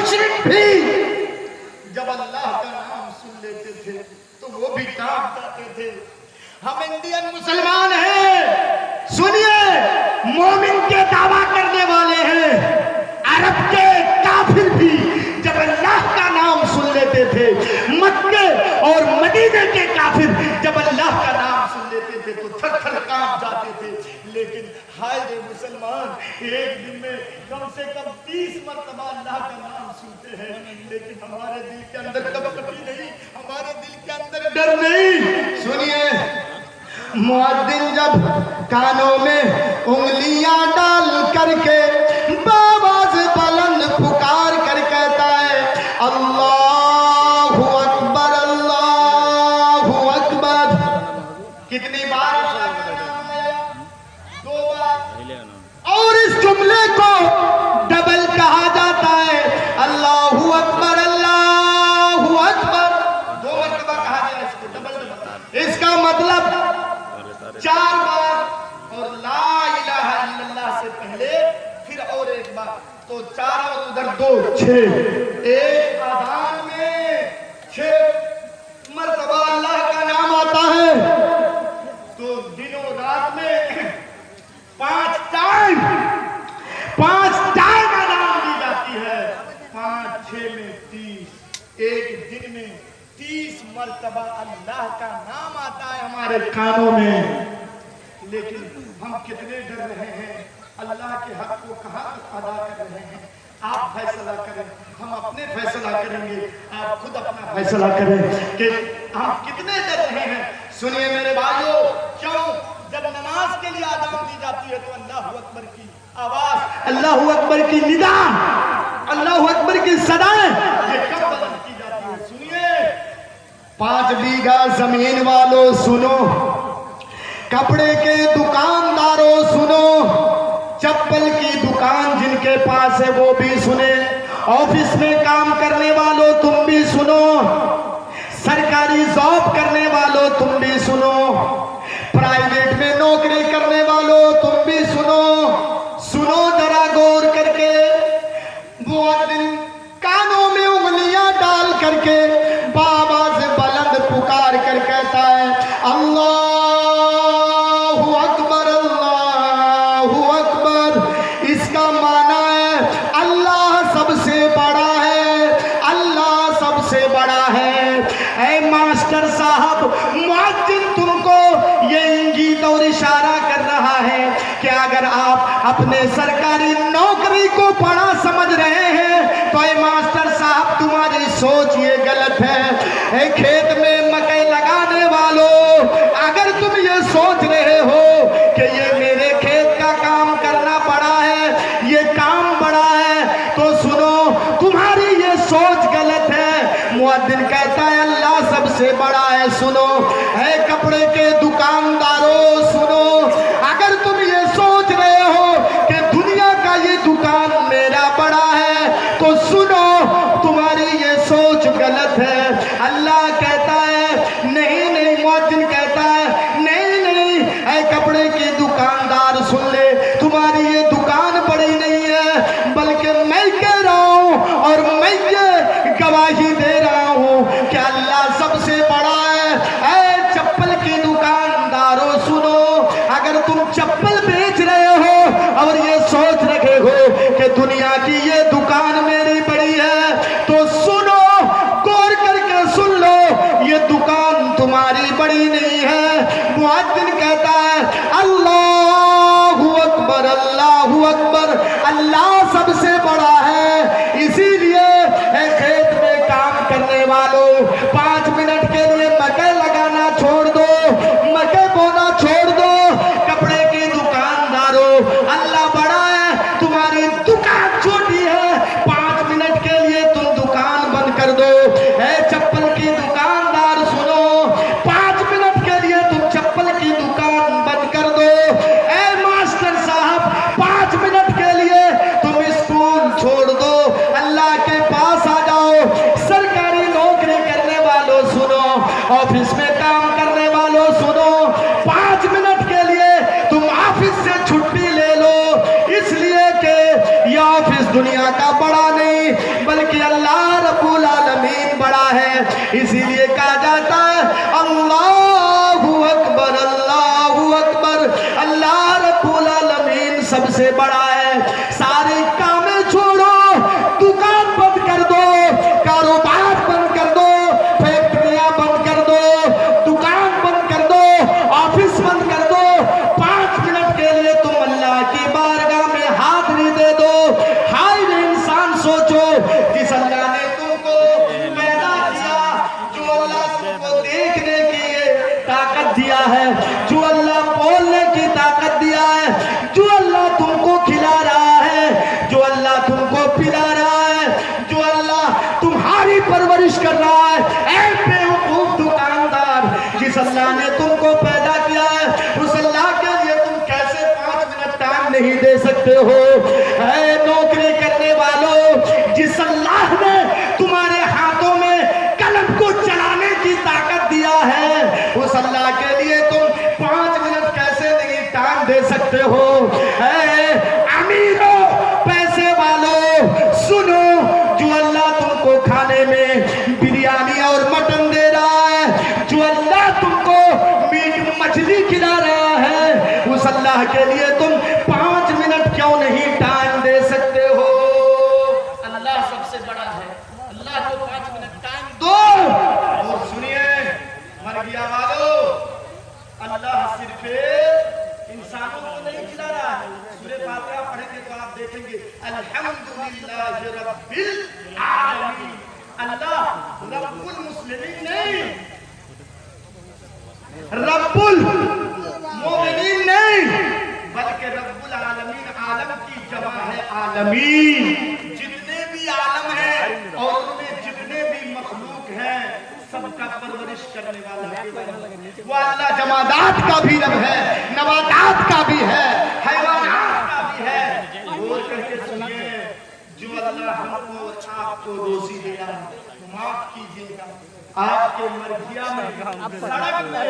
मुशरिक भी जब अल्लाह का नाम सुन लेते थे तो वो भी कांप जाते थे। हम इंडियन मुसलमान हैं, सुनिए, मोमिन के दावा करने वाले हैं। अरब के काफिर भी जब अल्लाह का नाम सुन लेते थे, मक्के और मदीने के काफिर जब अल्लाह का नाम सुन लेते थे तो थर थर कांप जाते थे। लेकिन हाय रे मुसलमान, एक दिन में कम से कम 30 मरतबा अल्लाह का नाम सुनते हैं, लेकिन हमारे दिल के अंदर कभी नहीं, हमारे दिल के अंदर डर नहीं। सुनिए, मुअद्दिन जब कानों में उंगलियां डाल करके बाबाज बुलंद पुकार कर कहता है अल्लाहु अकबर, अल्लाहु अकबर। कितनी बार अल्लाह का नाम आया? 2 बार। और इस जुमले को डबल कहा जाता है, अल्लाहु अकबर, अल्लाहु अकबर। 2 मरतबा कहा जाए इसको डबल। इसका मतलब 4 बार और ला इलाहा इल्लल्लाह से पहले फिर और 1 बार, तो 4 और उधर 2, 6। एक आदान में 6 मरतबा अल्लाह का नाम आता है, तो दिनों रात में 5 टाइम आदान दी जाती है। 5, 6 में 30, एक दिन में 30 मरतबा अल्लाह का नाम आता है हमारे कानों में। लेकिन हम कितने डर रहे हैं, अल्लाह के हक को कहाँ तक अदा कर रहे हैं? आप फैसला करें, हम अपने फैसला करेंगे, आप खुद अपना फैसला करें कि हम कितने डर रहे हैं। सुनिए मेरे भाइयों, क्यों जब नमाज के लिए आज़ान दी जाती है तो अल्लाहु अकबर की आवाज, अल्लाहु अकबर की निदा, अल्लाहु अकबर की सदाएं ये कब बुलंद की जाती है? सुनिए, 5 बीघा जमीन वालों सुनो, कपड़े के दुकानदारों सुनो, चप्पल की दुकान जिनके पास है वो भी सुने, ऑफिस में काम करने वालों तुम भी सुनो, सरकारी जॉब करने वालों तुम भी सुनो, प्राइवेट में नौकरी करने वालों तुम भी सुनो। सुनो जरा गौर करके, मुअद्दिन कानों में उंगलियां डाल करके बाबा से बुलंद पुकार कर कहता है अल्लाह मास्टर साहब, मुअद्दिन तुमको ये इंगित और इशारा कर रहा है कि अगर आप अपने सरकारी नौकरी को बड़ा समझ रहे हैं तो ये मास्टर साहब तुम्हारी सोच ये गलत है। खेत में मकई लगाने वालों, अगर तुम ये सोच रहे हो कि ये मेरे खेत का काम करना पड़ा है, ये काम बड़ा है, तो सुनो, तुम्हारी ये सोच गलत है। मुअद्दिन कहता है अल्लाह सबसे बड़ा है। सुनो, है कपड़े के दुकानदारों सुनो, अगर तुम ये सोच रहे हो कि दुनिया का ये दुकान मेरा बड़ा है तो सुनो, तुम्हारी ये सोच गलत है। अल्लाह कहता है नहीं नहीं, मुअद्दिन कहता है नहीं नहीं, है कपड़े के दुकानदार सुन ले, तुम्हारी ये दुकान बड़ी नहीं है, बल्कि मैं कह रहा हूं और मैं ये गवाही दे रहा हूं कि अल्लाह सबसे बड़ा है। चप्पल की दुकानदारों सुनो, अगर तुम चप्पल बेच रहे हो और ये सोच रखे हो कि दुनिया की ये दुकान मेरी बड़ी है, तो सुनो, गौर करके सुन लो, ये दुकान तुम्हारी बड़ी नहीं है। मुअद्दिन कहता है अल्लाहु अकबर, अल्लाहु अकबर, अल्लाह सबसे बड़ा है। इसीलिए खेत में काम करने वालों 5 मिनट के लिए मकई लगाना छोड़ दो, मकई बोना छोड़ दो। कपड़े की दुकानदारों, अल्लाह बड़ा है, तुम्हारी दुकान छोटी है, 5 मिनट के लिए तुम दुकान बंद कर दो। चप्पल की दुकानदार सुनो, 5 मिनट के लिए तुम चप्पल की दुकान बंद कर दो। मास्टर साहब, 5 मिनट के लिए तुम स्कूल छोड़ दो, अल्लाह के पास आ जाओ। सरकारी नौकरी करने वालों सुनो, ऑफिस में काम करने वालों सुनो, 5 मिनट के लिए तुम ऑफिस से छुट्टी ले लो, इसलिए कि यह ऑफिस दुनिया का बड़ा नहीं बल्कि اسی لیے کہا جاتا ہے اللہ اکبر اللہ اکبر، اللہ رب العالمین سب سے بڑا ہے۔ سارے کامیں چھوڑو، دکان بند کر دو، کاروبار بند کر دو، فیکٹریاں بند کر دو، دکان بند کر دو، آفس بند کر دو، 5 منٹ کے لیے تم اللہ کی بارگاہ میں حاضری دے دو۔ ہائے انسان سوچو، جس اللہ نے تم کو پیدا کیا، جو اللہ تم کو دیکھنے کی طاقت دیا ہے، جو اللہ بولنے کی طاقت دیا ہے، جو اللہ تم کو کھلا رہا ہے، جو اللہ تم کو پلا رہا ہے، جو اللہ تمہاری پرورش کر رہا ہے، اے بیوقوف دکاندار، جس اللہ نے تم کو پیدا کیا ہے، اس اللہ کے لیے تم کیسے 5 منٹ ٹائم نہیں دے سکتے ہو؟ اے نوکری کرنے والوں، جس اللہ نے تمہارے ہاتھوں میں قلم کو چلانے کی طاقت دیا ہے، اس اللہ کے لیے تم 5 منٹ کیسے نہیں ٹائم دے سکتے ہو؟ اے امیروں، پیسے والوں، سنو، جو اللہ تم کو کھانے میں بریانی اور مٹن دے رہا ہے، جو اللہ تم کو میٹ مچھلی کھلا رہا ہے، اس اللہ کے لیے تم 5 منٹ کیوں نہیں ٹائم دے سکتے ہو؟ اللہ سب سے بڑا ہے، اللہ کو 5 منٹ ٹائم دو۔ اور سنیے مرگیا والو، اللہ صرف انسانوں کو نہیں کھلا رہا ہے۔ سورہ فاتحہ پڑھیں گے تو آپ دیکھیں گے الحمدللہ رب العالمین، اللہ رب المسلمین نہیں، رب المومنین نہیں، بلکہ رب العالمین، عالم کی جمع ہے عالمین۔ جتنے بھی عالم ہیں اور ان میں جتنے بھی مخلوق ہیں، سب کا پرورش کرنے والا ہے وہ اللہ۔ جمادات کا بھی رب ہے، نباتات کا بھی ہے، حیوانات کا بھی ہے۔ غور کر کے سنیے، جو اللہ ہم کو اور آپ کو روزی دے رہا ہے، معاف کیجیے گا، آپ کے مرگیا میں سڑک میں